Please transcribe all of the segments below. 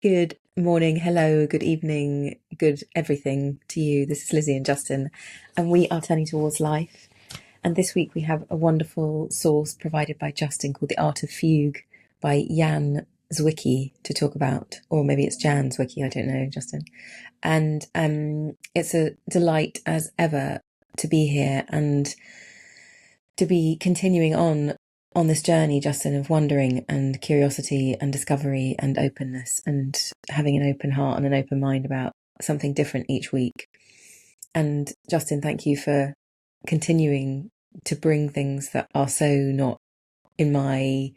Good morning, hello, good evening, good everything to you. This is Lizzie and Justin, and we are turning towards life. And this week we have a wonderful source provided by Justin called The Art of Fugue by Jan Zwicky to talk about, or maybe it's Jan Zwicky, I don't know, Justin. And it's a delight as ever to be here and to be continuing on this journey, Justin, of wondering and curiosity and discovery and openness and having an open heart and an open mind about something different each week. And Justin, thank you for continuing to bring things that are so not in my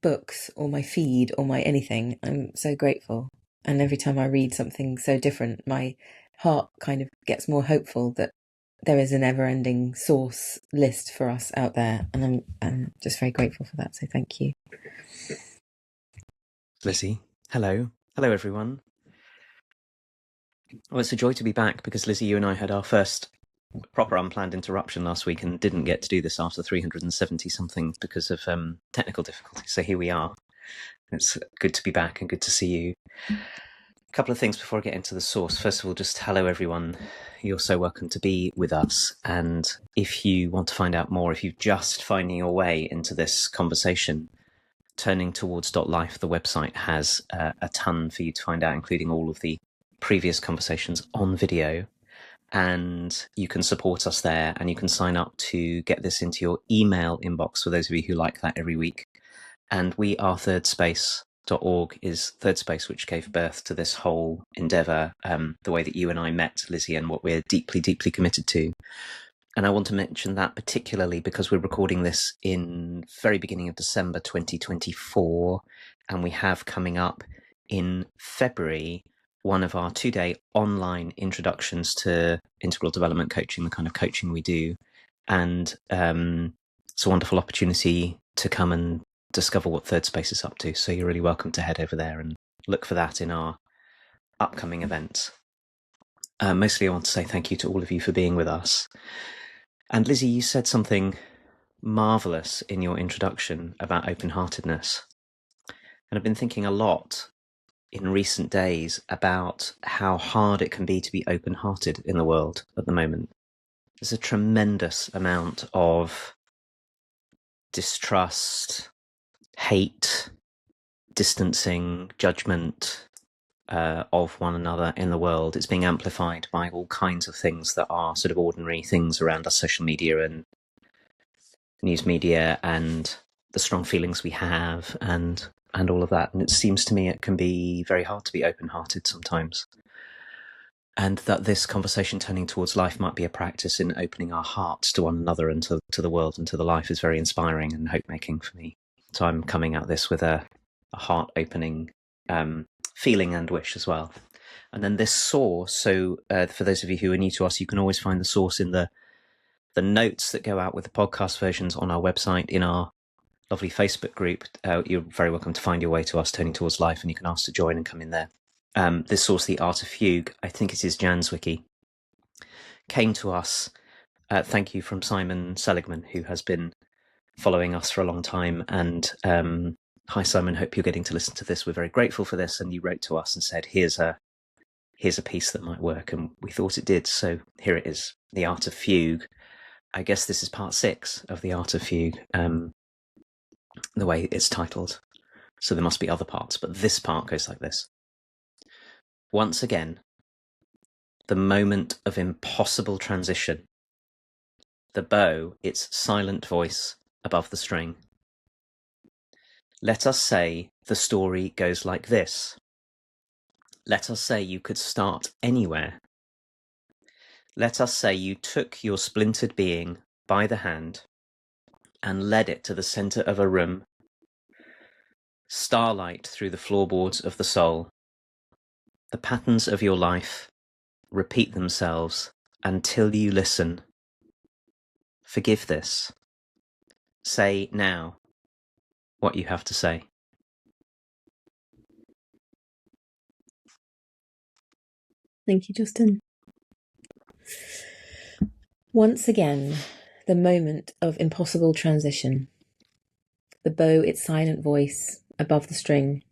books or my feed or my anything. I'm so grateful. And every time I read something so different, my heart kind of gets more hopeful that there is a never-ending source list for us out there, and I'm just very grateful for that, so thank you. Lizzie, hello everyone. Well, it's a joy to be back because Lizzie, you and I had our first proper unplanned interruption last week and didn't get to do this after 370 something because of technical difficulties, so here we are. It's good to be back and good to see you. A couple of things before I get into the source. First of all, just hello everyone. You're so welcome to be with us. And if you want to find out more, if you're just finding your way into this conversation, turning towards .life, the website has a ton for you to find out, including all of the previous conversations on video. And you can support us there, and you can sign up to get this into your email inbox for those of you who like that every week. And we are Thirdspace.org is Thirdspace, which gave birth to this whole endeavour, the way that you and I met, Lizzie, and what we're deeply, deeply committed to. And I want to mention that particularly because we're recording this in very beginning of December 2024, and we have coming up in February one of our 2-day online introductions to integral development coaching, the kind of coaching we do. And it's a wonderful opportunity to come and discover what Thirdspace is up to. So you're really welcome to head over there and look for that in our upcoming events. Mostly I want to say thank you to all of you for being with us. And Lizzie, you said something marvellous in your introduction about open-heartedness. And I've been thinking a lot in recent days about how hard it can be to be open-hearted in the world at the moment. There's a tremendous amount of distrust, hate, distancing, judgment of one another in the world. It's being amplified by all kinds of things that are sort of ordinary things around our social media and news media and the strong feelings we have and all of that. And it seems to me it can be very hard to be open-hearted sometimes. And that this conversation turning towards life might be a practice in opening our hearts to one another and to the world and to the life is very inspiring and hope-making for me. So I'm coming at this with a heart-opening feeling and wish as well. And then this source, so for those of you who are new to us, you can always find the source in the notes that go out with the podcast versions on our website, in our lovely Facebook group. You're very welcome to find your way to us, Turning Towards Life, and you can ask to join and come in there. This source, The Art of Fugue, I think it is Jan Zwicky, came to us, thank you, from Simon Seligman, who has been following us for a long time. And hi, Simon, hope you're getting to listen to this. We're very grateful for this. And you wrote to us and said, here's a piece that might work. And we thought it did. So here it is, The Art of Fugue. I guess this is part 6 of The Art of Fugue, the way it's titled. So there must be other parts, but this part goes like this. Once again, the moment of impossible transition. The bow, its silent voice above the string. Let us say the story goes like this. Let us say you could start anywhere. Let us say you took your splintered being by the hand and led it to the center of a room. Starlight through the floorboards of the soul. The patterns of your life repeat themselves until you listen. Forgive this. Say now what you have to say. Thank you, Justin. Once again, the moment of impossible transition. The bow, its silent voice above the string.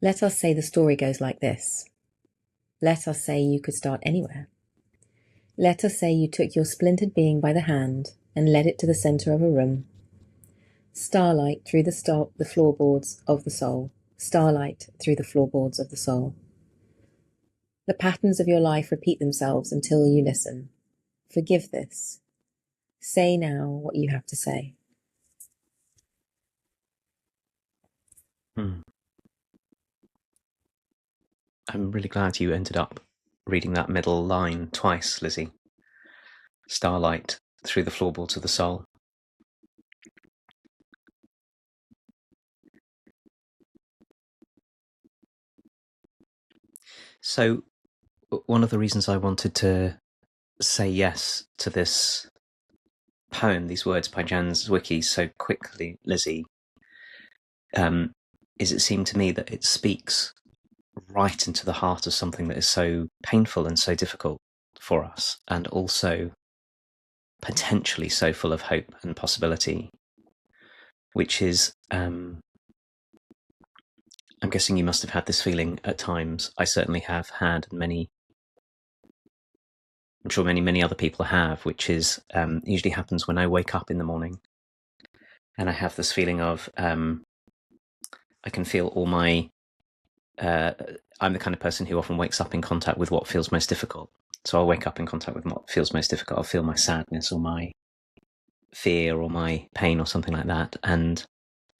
Let us say the story goes like this. Let us say you could start anywhere. Let us say you took your splintered being by the hand and led it to the centre of a room. Starlight through the floorboards of the soul. Starlight through the floorboards of the soul. The patterns of your life repeat themselves until you listen. Forgive this. Say now what you have to say. I'm really glad you ended up reading that middle line twice, Lizzie. Starlight through the floorboards of the soul. So, one of the reasons I wanted to say yes to this poem, these words by Jan Zwicky so quickly, Lizzie, is it seemed to me that it speaks right into the heart of something that is so painful and so difficult for us, and also potentially so full of hope and possibility, which is, I'm guessing you must have had this feeling at times. I certainly have had, and I'm sure many other people have, which is usually happens when I wake up in the morning and I have this feeling of I can feel all my I'm the kind of person who often wakes up in contact with what feels most difficult. So I'll wake up in contact with what feels most difficult. I'll feel my sadness or my fear or my pain or something like that, and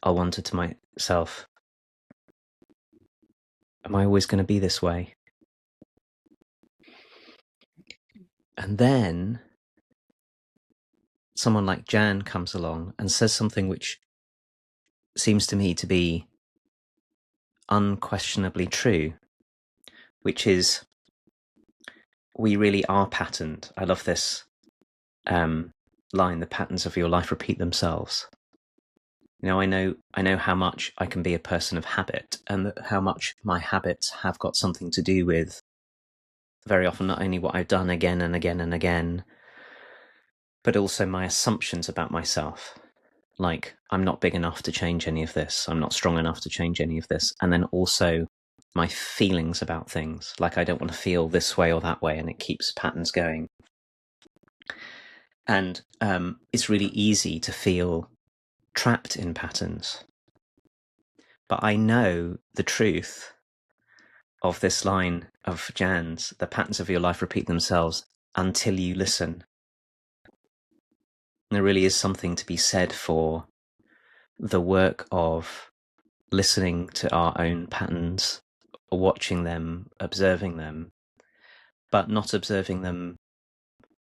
I'll wonder to myself, am I always going to be this way? And then someone like Jan comes along and says something which seems to me to be unquestionably true, which is we really are patterned. I love this line, the patterns of your life repeat themselves. You know, I know how much I can be a person of habit, and how much my habits have got something to do with very often not only what I've done again and again and again, but also my assumptions about myself. Like, I'm not big enough to change any of this. I'm not strong enough to change any of this. And then also my feelings about things. Like, I don't want to feel this way or that way, and it keeps patterns going. And it's really easy to feel trapped in patterns. But I know the truth of this line of Jan's, the patterns of your life repeat themselves until you listen. There really is something to be said for the work of listening to our own patterns, watching them, observing them, but not observing them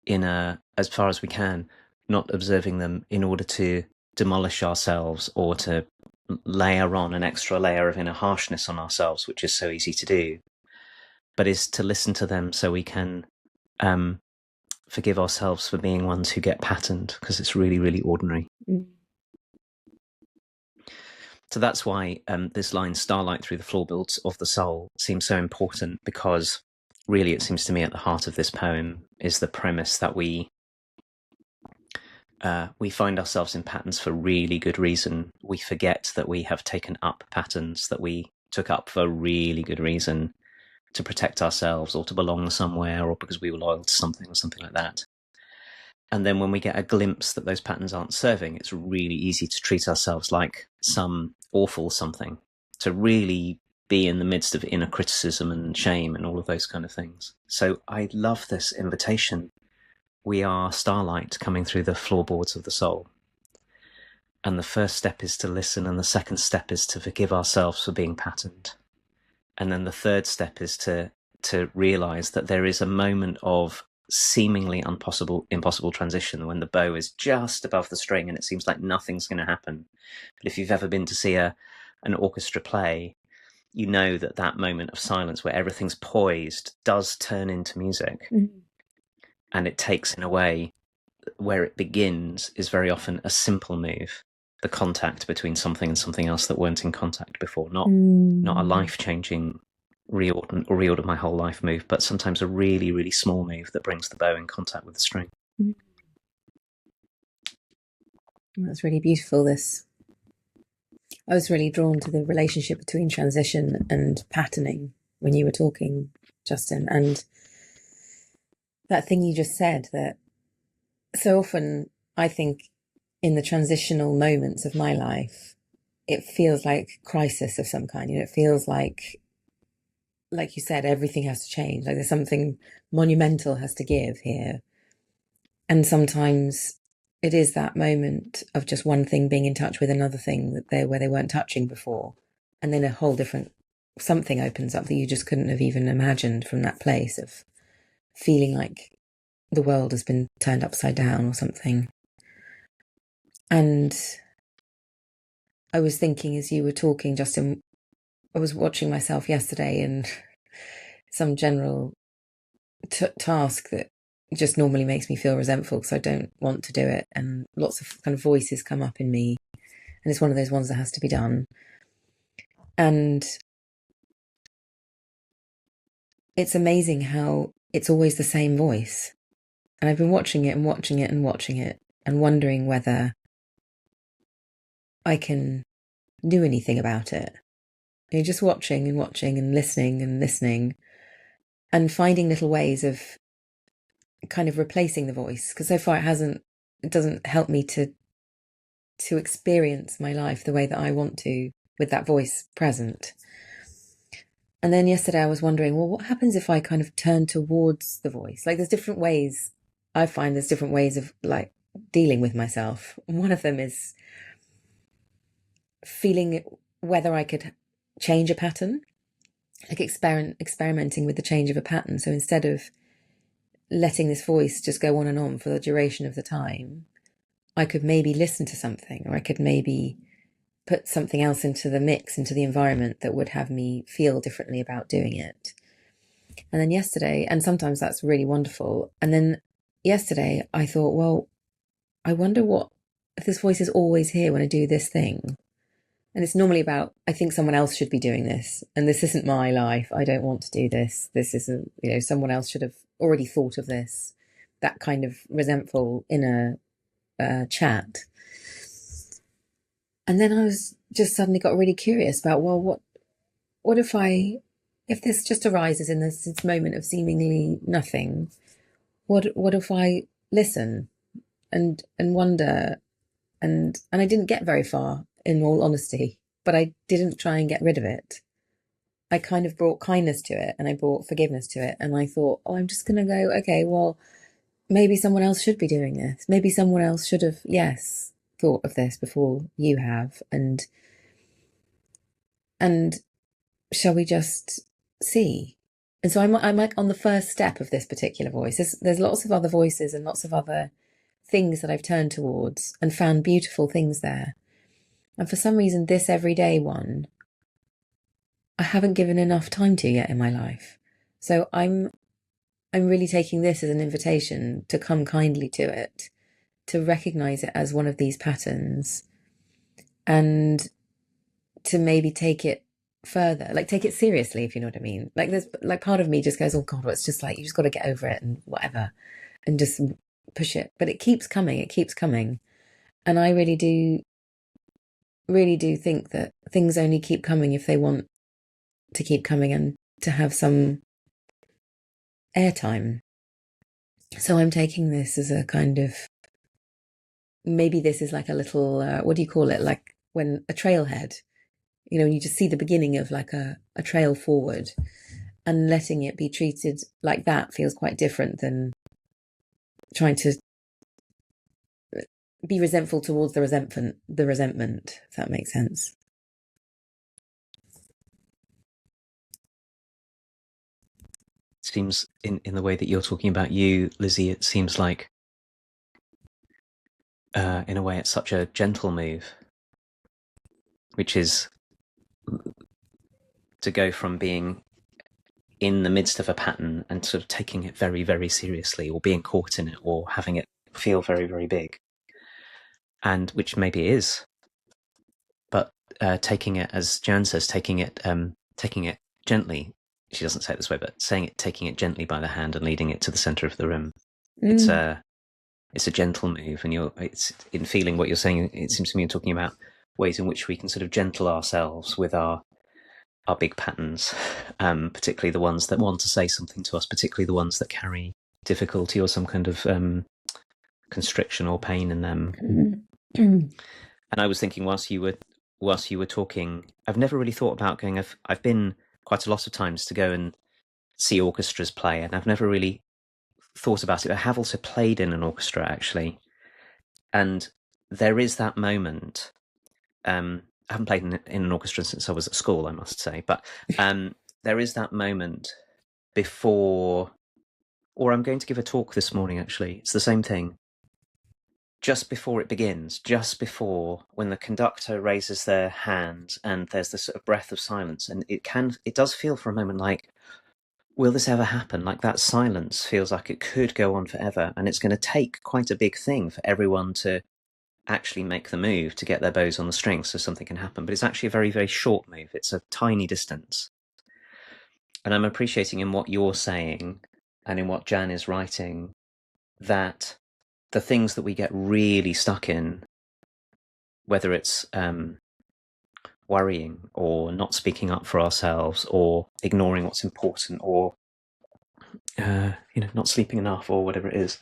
as far as we can, not observing them in order to demolish ourselves or to layer on an extra layer of inner harshness on ourselves, which is so easy to do, but is to listen to them so we can forgive ourselves for being ones who get patterned, because it's really, really ordinary. So that's why this line, starlight through the floorboards of the soul, seems so important, because really it seems to me at the heart of this poem is the premise that we find ourselves in patterns for really good reason. We forget that we have taken up patterns that we took up for really good reason, to protect ourselves or to belong somewhere, or because we were loyal to something or something like that. And then when we get a glimpse that those patterns aren't serving, it's really easy to treat ourselves like some awful something, to really be in the midst of inner criticism and shame and all of those kind of things. So I love this invitation. We are starlight coming through the floorboards of the soul. And the first step is to listen, and the second step is to forgive ourselves for being patterned. And then the third step is to realize that there is a moment of seemingly impossible transition when the bow is just above the string and it seems like nothing's going to happen. But if you've ever been to see an orchestra play, you know that moment of silence where everything's poised does turn into music. And it takes, in a way, where it begins is very often a simple move, the contact between something and something else that weren't in contact before, not a life-changing reorder my whole life move, but sometimes a really, really small move that brings the bow in contact with the string. That's really beautiful, this I was really drawn to the relationship between transition and patterning when you were talking, Justin, and that thing you just said, that so often I think in the transitional moments of my life, it feels like crisis of some kind. It feels like you said, everything has to change. Like there's something monumental has to give here. And sometimes it is that moment of just one thing being in touch with another thing where they weren't touching before. And then a whole different something opens up that you just couldn't have even imagined, from that place of feeling like the world has been turned upside down or something. And I was thinking as you were talking, Justin, I was watching myself yesterday in some general task that just normally makes me feel resentful because I don't want to do it. And lots of kind of voices come up in me. And it's one of those ones that has to be done. And it's amazing how it's always the same voice. And I've been watching it and watching it and watching it and wondering whether I can do anything about it. You're just watching and watching and listening and finding little ways of kind of replacing the voice, because so far it doesn't help me to experience my life the way that I want to, with that voice present. And then yesterday I was wondering, well, what happens if I kind of turn towards the voice? Like there's different ways, I find there's different ways of like dealing with myself. One of them is feeling whether I could change a pattern, like experimenting with the change of a pattern. So instead of letting this voice just go on and on for the duration of the time, I could maybe listen to something, or I could maybe put something else into the mix, into the environment that would have me feel differently about doing it. And then yesterday, and sometimes that's really wonderful. And then yesterday I thought, well, I wonder what if this voice is always here when I do this thing. And it's normally about, I think someone else should be doing this, and this isn't my life. I don't want to do this. This isn't, someone else should have already thought of this. That kind of resentful inner chat. And then I was just suddenly got really curious about, well, what if this just arises in this moment of seemingly nothing? What if I listen and wonder, and I didn't get very far, in all honesty, but I didn't try and get rid of it. I kind of brought kindness to it, and I brought forgiveness to it. And I thought, I'm just going to go, okay, well, maybe someone else should be doing this. Maybe someone else should have, thought of this before you have. And shall we just see? And so I'm like on the first step of this particular voice. There's lots of other voices and lots of other things that I've turned towards and found beautiful things there. And for some reason, this everyday one, I haven't given enough time to yet in my life. So I'm really taking this as an invitation to come kindly to it, to recognize it as one of these patterns, and to maybe take it further, like take it seriously, if you know what I mean. Like there's like part of me just goes, oh God, well, it's just like, you just got to get over it and whatever, and just push it. But it keeps coming. And I really do think that things only keep coming if they want to keep coming and to have some airtime. So I'm taking this as a kind of, maybe this is like a little, what do you call it? Like when a trailhead, you just see the beginning of like a trail forward, and letting it be treated like that feels quite different than trying to be resentful towards the resentment, if that makes sense. Seems in the way that you're talking about you, Lizzie, it seems like in a way it's such a gentle move, which is to go from being in the midst of a pattern and sort of taking it very, very seriously, or being caught in it, or having it feel very, very big, and which maybe it is, but taking it, as Jan says, taking it gently. She doesn't say it this way, but taking it gently by the hand and leading it to the center of the room. It's a gentle move, and it's in feeling what you're saying. It seems to me you're talking about ways in which we can sort of gentle ourselves with our big patterns, particularly the ones that want to say something to us, particularly the ones that carry difficulty or some kind of constriction or pain in them. And I was thinking whilst you were talking, I've never really thought about going. I've been quite a lot of times to go and see orchestras play, and I've never really thought about it. I have also played in an orchestra, actually, and there is that moment. I haven't played in an orchestra since I was at school, I must say, but there is that moment before, or I'm going to give a talk this morning, actually. It's the same thing. Just before it begins, just before, when the conductor raises their hand and there's this sort of breath of silence, and it does feel for a moment like, will this ever happen? Like that silence feels like it could go on forever, and it's going to take quite a big thing for everyone to actually make the move to get their bows on the strings so something can happen. But it's actually a very, very short move. It's a tiny distance. And I'm appreciating in what you're saying and in what Jan is writing that the things that we get really stuck in, whether it's worrying or not speaking up for ourselves or ignoring what's important or not sleeping enough or whatever it is,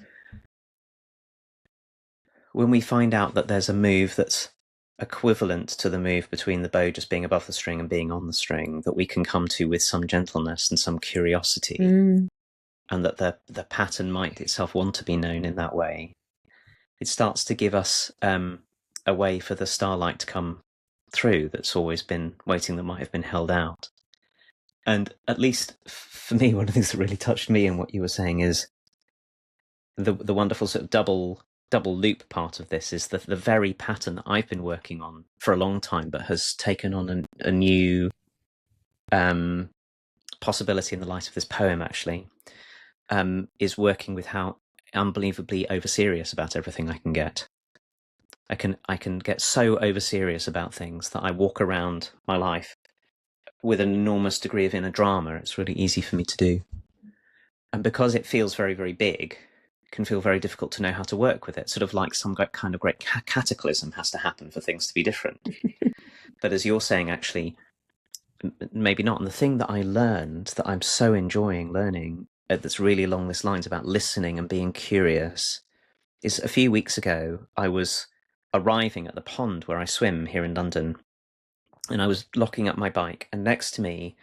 when we find out that there's a move that's equivalent to the move between the bow just being above the string and being on the string, that we can come to with some gentleness and some curiosity, and that the pattern might itself want to be known in that way, it starts to give us a way for the starlight to come through that's always been waiting, that might have been held out. And at least for me, one of the things that really touched me in what you were saying is the wonderful sort of double loop part of this is the very pattern that I've been working on for a long time, but has taken on a new possibility in the light of this poem, actually, is working with how unbelievably over serious about everything I can get. I can get so over serious about things that I walk around my life with an enormous degree of inner drama. It's really easy for me to do. And because it feels very, very big, it can feel very difficult to know how to work with it. Sort of like some kind of great cataclysm has to happen for things to be different. But as you're saying, actually, maybe not. And the thing that I learned that I'm so enjoying learning, that's really along this lines about listening and being curious, is a few weeks ago, I was arriving at the pond where I swim here in London, and I was locking up my bike, and next to me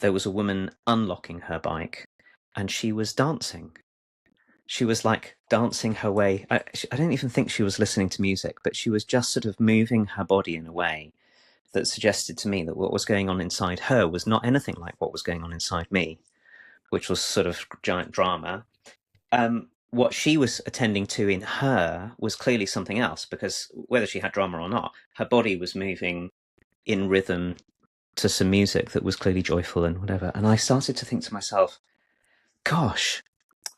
there was a woman unlocking her bike, and she was dancing. She was like dancing her way. I don't even think she was listening to music, but she was just sort of moving her body in a way that suggested to me that what was going on inside her was not anything like what was going on inside me, which was sort of giant drama. What she was attending to in her was clearly something else, because whether she had drama or not, her body was moving in rhythm to some music that was clearly joyful and whatever. And I started to think to myself, gosh,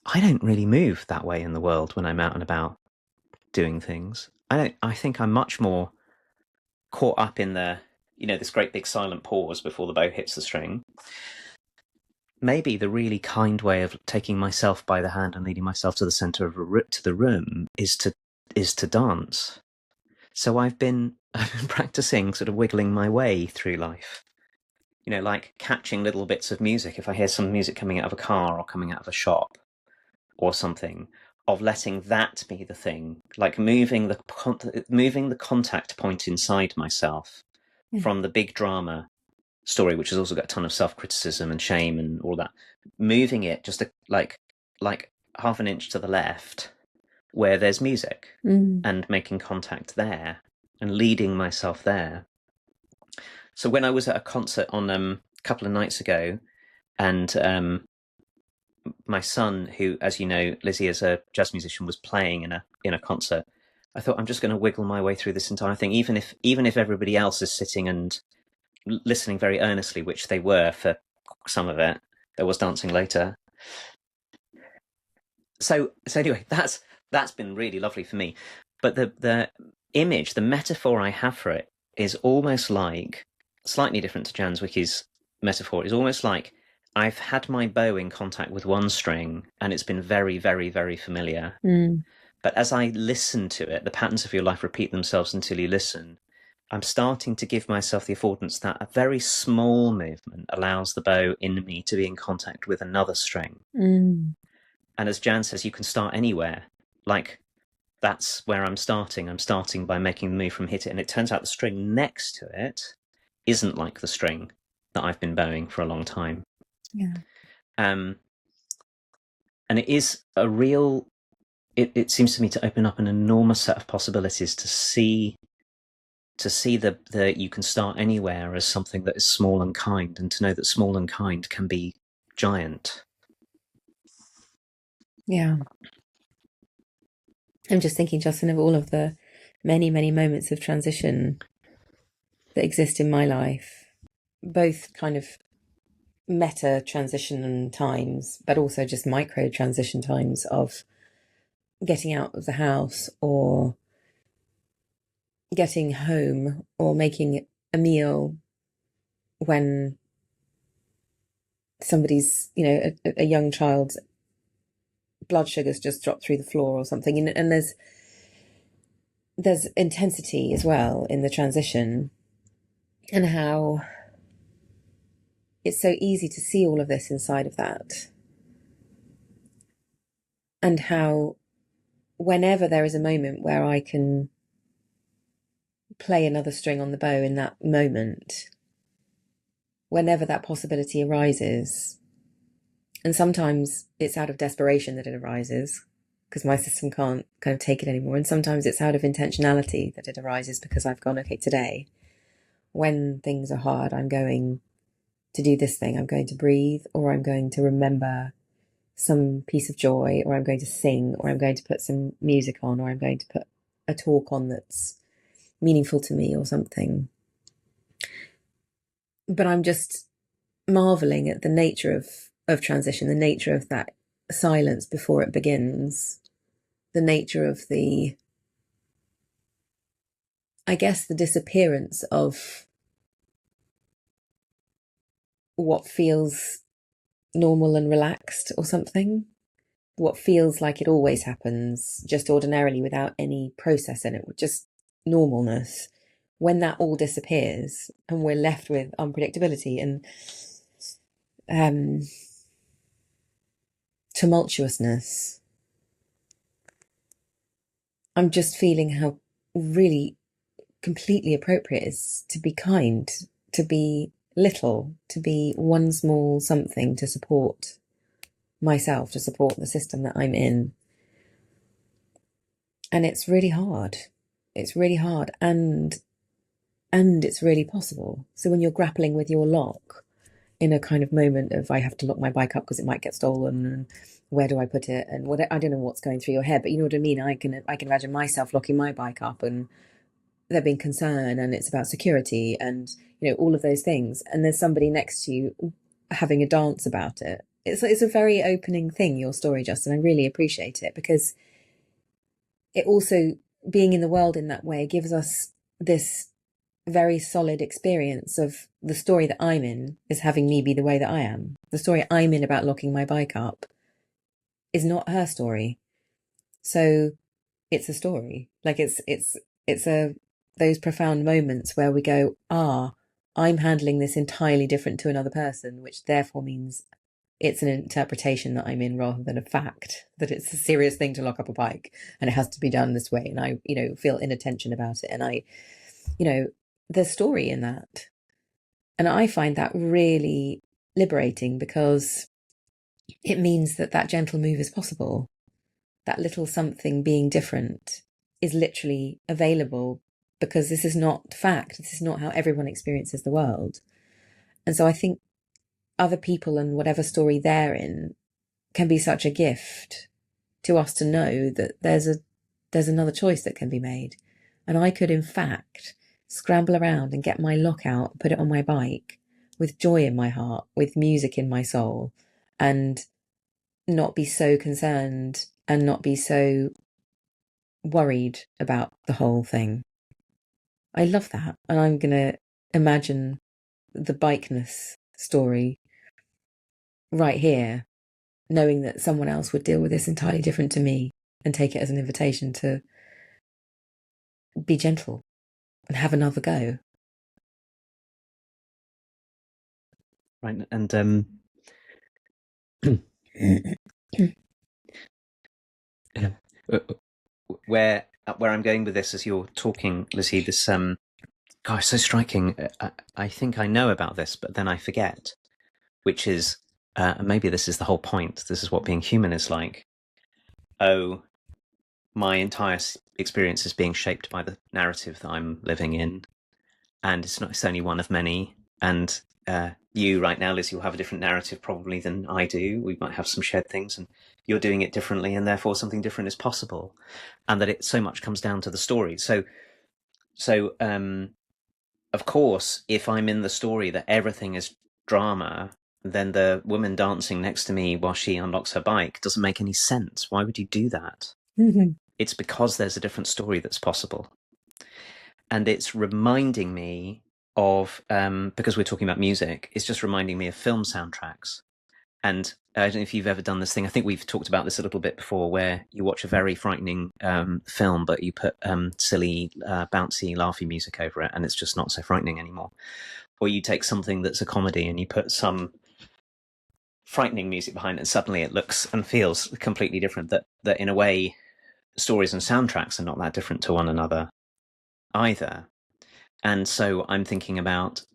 I don't really move that way in the world when I'm out and about doing things. I think I'm much more caught up in this great big silent pause before the bow hits the string. Maybe the really kind way of taking myself by the hand and leading myself to the center of the room is to dance. So I've been practicing sort of wiggling my way through life, like catching little bits of music. If I hear some music coming out of a car or coming out of a shop or something, of letting that be the thing, like moving the contact point inside myself from the big drama story, which has also got a ton of self-criticism and shame and all that, moving it just like half an inch to the left where there's music, and making contact there and leading myself there. So when I was at a concert on a couple of nights ago, and my son, who, as you know, Lizzie, as a jazz musician, was playing in a concert, I thought, I'm just going to wiggle my way through this entire thing, even if everybody else is sitting and listening very earnestly, which they were for some of it. There was dancing later. So anyway, that's been really lovely for me. But the image, the metaphor I have for it is almost like, slightly different to Jan Zwicky's metaphor, is almost like I've had my bow in contact with one string and it's been very, very, very familiar. But as I listen to it, the patterns of your life repeat themselves until you listen. I'm starting to give myself the affordance that a very small movement allows the bow in me to be in contact with another string. Mm. And as Jan says, you can start anywhere. Like, that's where I'm starting. I'm starting by making the move from hit it. And it turns out the string next to it isn't like the string that I've been bowing for a long time. Yeah. And it is a real, it seems to me to open up an enormous set of possibilities to see the you can start anywhere as something that is small and kind, and to know that small and kind can be giant. Yeah. I'm just thinking, Justin, of all of the many, many moments of transition that exist in my life, both kind of meta transition times, but also just micro transition times of getting out of the house or getting home or making a meal when somebody's, a young child's blood sugars just dropped through the floor or something. And there's intensity as well in the transition, and how it's so easy to see all of this inside of that. And how whenever there is a moment where I can play another string on the bow in that moment, whenever that possibility arises, and sometimes it's out of desperation that it arises because my system can't kind of take it anymore, and sometimes it's out of intentionality that it arises because I've gone, okay, today, when things are hard, I'm going to do this thing. I'm going to breathe, or I'm going to remember some piece of joy, or I'm going to sing, or I'm going to put some music on, or I'm going to put a talk on that's meaningful to me or something. But I'm just marveling at the nature of transition, the nature of that silence before it begins, the nature of the disappearance of what feels normal and relaxed or something, what feels like it always happens just ordinarily without any process in it, just normalness. When that all disappears and we're left with unpredictability and tumultuousness, I'm just feeling how really completely appropriate it is to be kind, to be little, to be one small something to support myself, to support the system that I'm in. And it's really hard. It's really hard, and it's really possible. So when you're grappling with your lock in a kind of moment of, I have to lock my bike up because it might get stolen, and where do I put it, and what, I don't know what's going through your head, but you know what I mean. I can imagine myself locking my bike up and there being concern, and it's about security, and all of those things, and there's somebody next to you having a dance about it. It's a very opening thing, your story, Justin. I really appreciate it, because it also, being in the world in that way, gives us this very solid experience of the story that I'm in is having me be the way that I am. The story I'm in about locking my bike up is not her story. So it's a story. Like it's those profound moments where we go, I'm handling this entirely different to another person, which therefore means it's an interpretation that I'm in rather than a fact, that it's a serious thing to lock up a bike and it has to be done this way. And I, feel inattention about it. And I, there's story in that. And I find that really liberating, because it means that gentle move is possible. That little something being different is literally available, because this is not fact. This is not how everyone experiences the world. And so I think other people and whatever story they're in can be such a gift to us to know that there's another choice that can be made. And I could, in fact, scramble around and get my lock out, put it on my bike with joy in my heart, with music in my soul, and not be so concerned and not be so worried about the whole thing. I love that. And I'm going to imagine the bikeness story right here, knowing that someone else would deal with this entirely different to me and take it as an invitation to be gentle and have another go. Right, and where I'm going with this as you're talking, Lizzie, this gosh, so striking. I think I know about this, but then I forget, which is maybe this is the whole point. This is what being human is like. Oh, my entire experience is being shaped by the narrative that I'm living in, and it's only one of many. And you right now, Liz, you'll have a different narrative probably than I do. We might have some shared things, and you're doing it differently, and therefore something different is possible. And that it so much comes down to the story. So of course, if I'm in the story that everything is drama, then the woman dancing next to me while she unlocks her bike doesn't make any sense. Why would you do that? It's because there's a different story that's possible. And it's reminding me of, because we're talking about music, it's just reminding me of film soundtracks. And I don't know if you've ever done this thing. I think we've talked about this a little bit before, where you watch a very frightening film, but you put silly, bouncy, laughy music over it, and it's just not so frightening anymore. Or you take something that's a comedy and you put some frightening music behind it, and suddenly it looks and feels completely different. That in a way, stories and soundtracks are not that different to one another either. And so I'm thinking about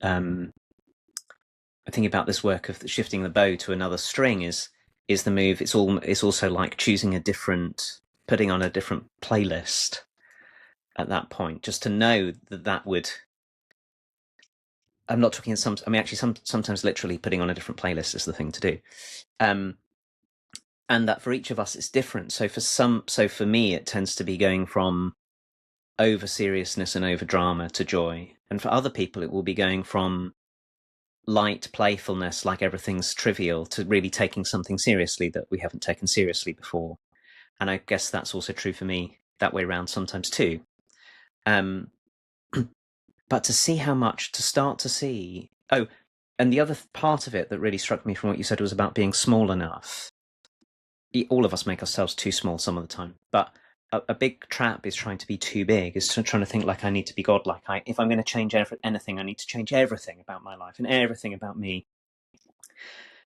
this work of shifting the bow to another string is the move. It's also like choosing putting on a different playlist at that point, just to know that would. I'm not talking sometimes literally putting on a different playlist is the thing to do. And that for each of us it's different. So for me it tends to be going from over seriousness and over drama to joy. And for other people it will be going from light playfulness, like everything's trivial, to really taking something seriously that we haven't taken seriously before. And I guess that's also true for me that way around sometimes too. But to start to see, and the other part of it that really struck me from what you said was about being small enough. All of us make ourselves too small some of the time, but a big trap is trying to be too big, is trying to think like I need to be godlike. If I'm going to change anything, I need to change everything about my life and everything about me.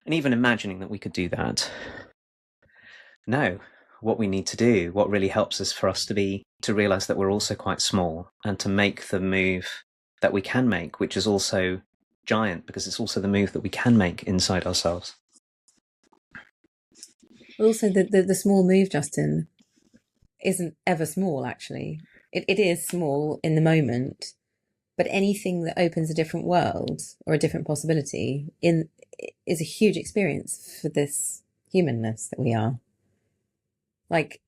And even imagining that we could do that. No, what we need to do, what really helps us for us to realize that we're also quite small, and to make the move that we can make, which is also giant, because it's also the move that we can make inside ourselves. Also, the small move, Justin, isn't ever small, actually. It is small in the moment, but anything that opens a different world or a different possibility is a huge experience for this humanness that we are. Like,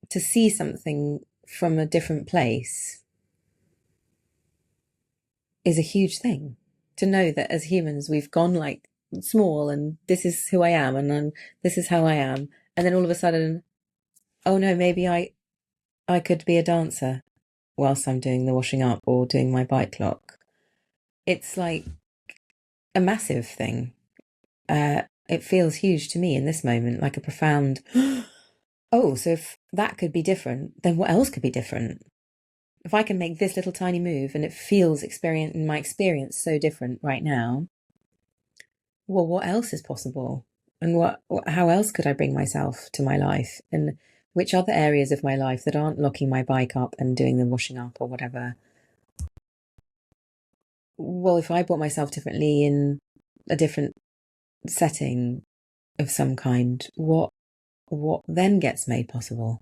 to see something from a different place is a huge thing. To know that as humans we've gone like small, and this is who I am, and then this is how I am, and then all of a sudden, oh no, maybe I could be a dancer whilst I'm doing the washing up or doing my bike lock. It's like a massive thing. It feels huge to me in this moment, like a profound, oh, so if that could be different, then what else could be different? If I can make this little tiny move and it feels in my experience so different right now, well, what else is possible? And how else could I bring myself to my life? And which other areas of my life that aren't locking my bike up and doing the washing up or whatever? Well, if I brought myself differently in a different setting of some kind, what then gets made possible?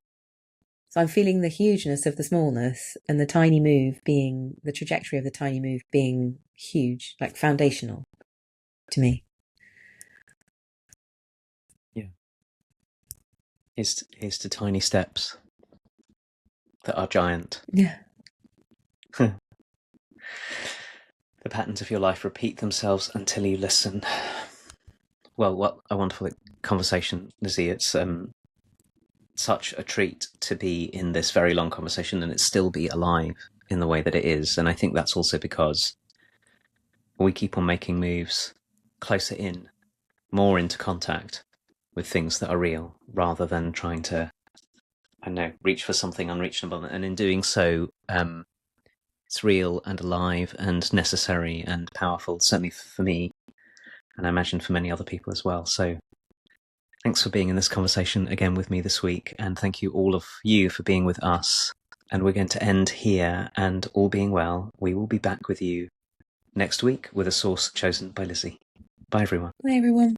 So I'm feeling the hugeness of the smallness, and the tiny move being, the trajectory of the tiny move being huge, like foundational to me. Yeah. Here's to tiny steps that are giant. Yeah. The patterns of your life repeat themselves until you listen. Well, what a wonderful conversation, Lizzie. It's such a treat to be in this very long conversation and it still be alive in the way that it is. And I think that's also because we keep on making moves closer in, more into contact with things that are real, rather than trying to, reach for something unreachable. And in doing so, It's real and alive and necessary and powerful, certainly for me, and I imagine for many other people as well. So thanks for being in this conversation again with me this week, and thank you all of you for being with us. And we're going to end here, and all being well, we will be back with you next week with a source chosen by Lizzie. Bye, everyone. Bye, everyone.